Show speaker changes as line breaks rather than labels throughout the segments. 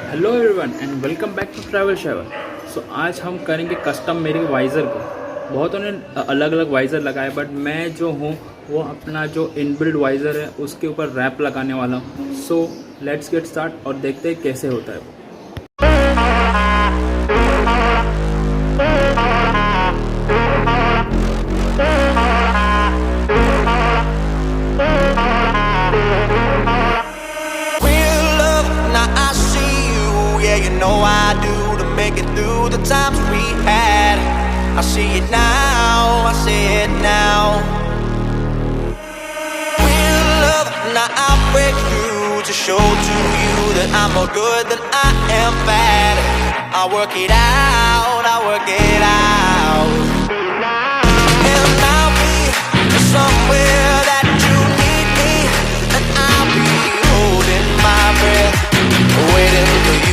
Hello everyone and welcome back to TravelShavel। So आज हम करेंगे कस्टम मेरे वाइज़र को। बहुतों ने अलग अलग वाइज़र लगाए बट मैं जो हूँ वो अपना जो इनबिल्ट वाइज़र है उसके ऊपर रैप लगाने वाला हूँ। सो लेट्स गेट स्टार्ट और देखते हैं कैसे होता है वो।
Know I do to make it through the times we had. I see it now, I see it now. Real love, now I break through to show to you that I'm more good than I am bad. I work it out, I work it out. And I'll be somewhere that you need me, and I'll be holding my breath, waiting for you.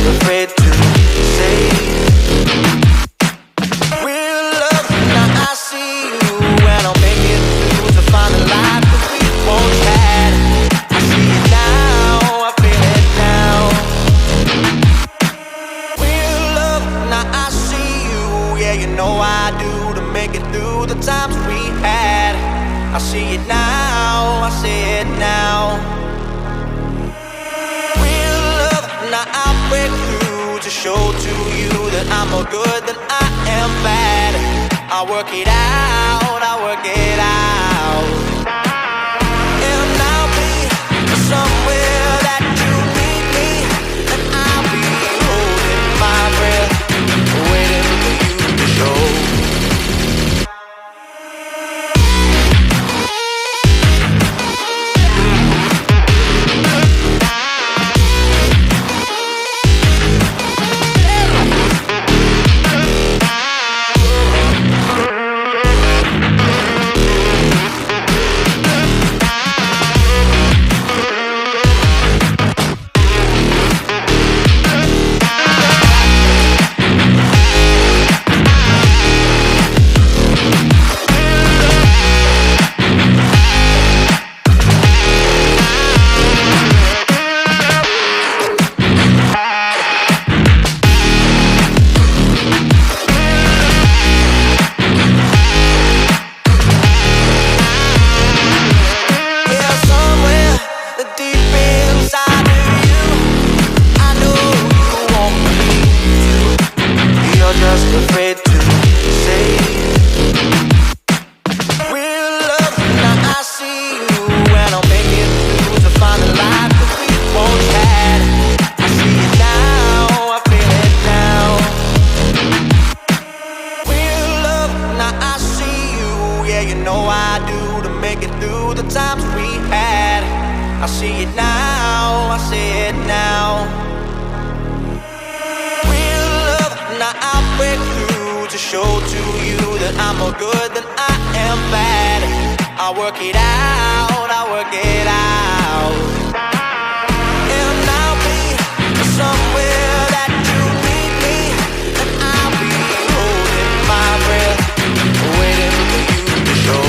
Afraid to say real love. Now I see you when I'll make it through to find the life that we once had. I see it now, I feel it now. Real love. Now I see you, yeah, you know I do to make it through the times we had. I see it now, I see it now. Real love. Now I break through to show to you that I'm more good than I am bad. I work it out, I work it out. And I'll be somewhere that you need me, and I'll be holding my breath, waiting for you to show. Afraid to say real love. Now I see you when I'll make it through to find the life that we once had. I see it now, I feel it now. Real love. Now I see you, yeah, you know I do to make it through the times we had. I see it now, I see it now. Now I break through to show to you that I'm more good than I am bad. I work it out, I work it out. And I'll be somewhere that you need me, and I'll be holding my breath, waiting for you to show.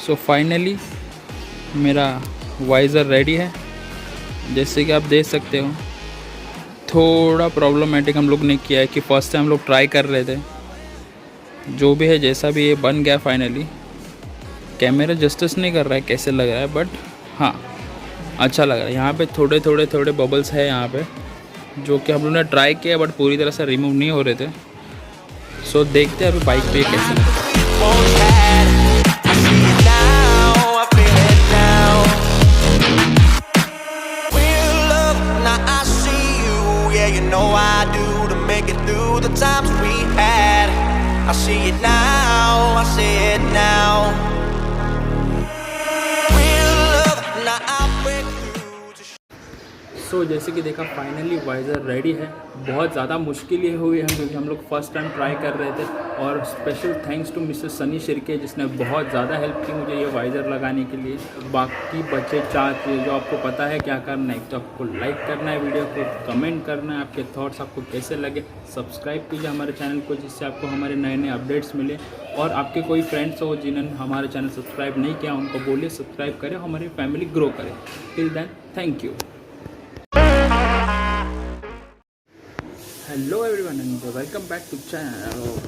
So finally मेरा visor ready है। जैसे कि आप देख सकते हो थोड़ा problematic हम लोग ने किया है कि फर्स्ट टाइम हम लोग ट्राई कर रहे थे। जो भी है जैसा भी ये बन गया फाइनली। कैमरा जस्टिस नहीं कर रहा है कैसे लग रहा है, बट हाँ अच्छा लग रहा है। यहाँ पे थोड़े बबल्स है यहाँ पे, जो कि हम लोगों ने ट्राई किया बट पूरी तरह से रिमूव नहीं हो रहे थे। सो देखते हैं अभी बाइक पे कैसे लगता है।
I see it now, I see it now. Real love, now I break through to
सो जैसे कि देखा फाइनली वाइज़र रेडी है। बहुत ज़्यादा मुश्किल ये हुई है क्योंकि हम लोग फर्स्ट टाइम ट्राई कर रहे थे, और special thanks to mister Sunny Shirke जिसने बहुत ज़्यादा हेल्प की मुझे ये वाइज़र लगाने के लिए। बाकी बचे 4 चीज़ जो आपको पता है क्या करना है। तो आपको लाइक करना है वीडियो को, कमेंट करना है आपके थॉट्स आपको कैसे लगे, सब्सक्राइब कीजिए हमारे चैनल को जिससे आपको हमारे नए अपडेट्स मिले, और आपके कोई फ्रेंड्स हो जिन्होंने हमारे चैनल सब्सक्राइब नहीं किया उनको बोलिए सब्सक्राइब करें, हमारी फैमिली ग्रो करें। Till then thank you. Hello everyone and welcome back to channel।